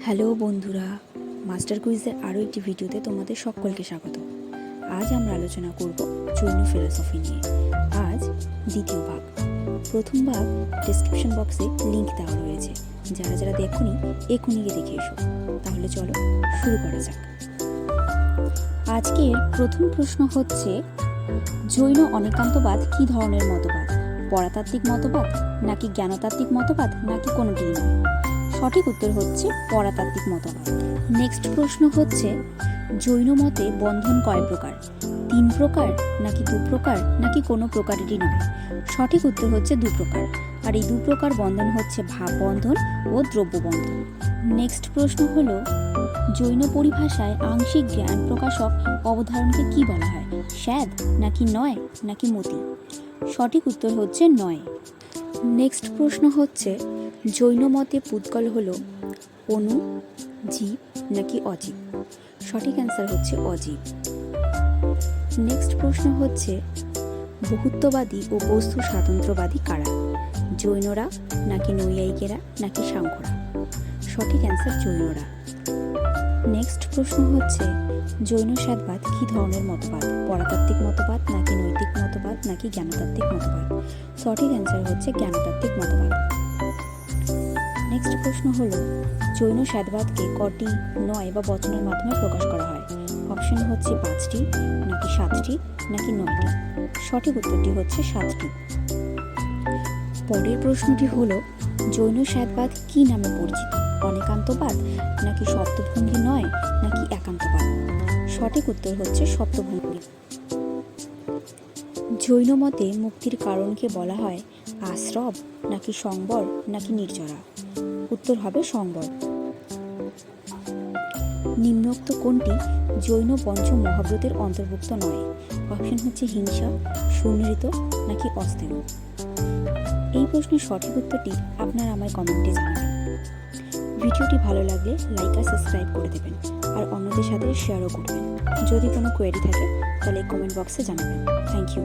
Hello বন্ধুরা, master কুইজের আরও একটি ভিডিওতে তোমাদের সকলকে স্বাগত। আজ আমরা আলোচনা করব জৈন ফিলসফি নিয়ে। আজ দ্বিতীয় ভাগ। প্রথম ভাগ ডেসক্রিপশন বক্সে লিংক দেওয়া রয়েছে, যারা যারা দেখোনি এখনই গিয়ে দেখে এসো। তাহলে চলো শুরু করা যাক। আজকের প্রথম প্রশ্ন হচ্ছে, জৈন অনেকান্তবাদ কী ধরনের মতবাদ? পরাতাত্ত্বিক মতবাদ, নাকি জ্ঞানতাত্ত্বিক মতবাদ, নাকি কোনোটিই নয়? সঠিক উত্তর হচ্ছে পরাতাত্ত্বিক মতবাদ। নেক্সট প্রশ্ন হচ্ছে, জৈন মতে বন্ধন কয় প্রকার? 3 প্রকার, নাকি 2 প্রকার, নাকি কোনো প্রকারেরই নয়? সঠিক উত্তর হচ্ছে 2 প্রকার। আর এই 2 প্রকার বন্ধন হচ্ছে ভাব বন্ধন ও দ্রব্য বন্ধন। নেক্সট প্রশ্ন হলো, জৈন পরিভাষায় আংশিক জ্ঞান প্রকাশক অবধারণকে কি বলা হয়? স্যাদ, নাকি নয়, নাকি মতি? সঠিক উত্তর হচ্ছে নয়। নেক্সট প্রশ্ন হচ্ছে, জৈন মতে পুৎগল হলো অণু, জীব, নাকি অজীব? সঠিক অ্যান্সার হচ্ছে অজীব। নেক্সট প্রশ্ন হচ্ছে, বহুত্ববাদী ও বস্তু স্বাতন্ত্র্যবাদী কারা? জৈনরা, নাকি নৈয়ায়িকেরা, নাকি সাংখ্যরা? সঠিক অ্যান্সার জৈনরা। নেক্সট প্রশ্ন হচ্ছে, জৈন স্বাদবাদ কী ধরনের মতবাদ? পরাতাত্ত্বিক মতবাদ, নাকি নৈতিক মতবাদ, নাকি জ্ঞানতাত্ত্বিক মতবাদ? সঠিক অ্যান্সার হচ্ছে জ্ঞানতাত্ত্বিক মতবাদ। নেক্সট প্রশ্ন হলো, জৈন স্বাদবাদকে কটি নয় বা বচনের মাধ্যমে প্রকাশ করা হয়? অপশন হচ্ছে 5টি, নাকি 7টি, নাকি 9টি? সঠিক উত্তরটি হচ্ছে 7টি। পরের প্রশ্নটি হলো, জৈন স্বাদবাদ কি নামে পরিচিত? অনেকান্তবাদ, নাকি সপ্তভঙ্গি নয়, নাকি একান্তবাদ? সঠিক উত্তর হচ্ছে সপ্তভঙ্গি। জৈন মতে মুক্তির কারণকে বলা হয় আশ্রব, নাকি সংবর, নাকি নির্জরা? উত্তর হবে সংবর। নিম্নোক্ত কোনটি জৈন পঞ্চ মহাব্রতের অন্তর্ভুক্ত নয়? অপশন হচ্ছে হিংসা, সুনৃত, নাকি অস্থেয়? এই প্রশ্নের সঠিক উত্তরটি আপনারা আমায় কমেন্টে জানাবেন। ভিডিওটি ভালো লাগলে লাইক আর সাবস্ক্রাইব করে দেবেন, আর অন্যদের সাথে শেয়ারও করবেন। যদি কোনো কোয়েরি থাকে তাহলে কমেন্ট বক্সে জানাবেন। Thank you.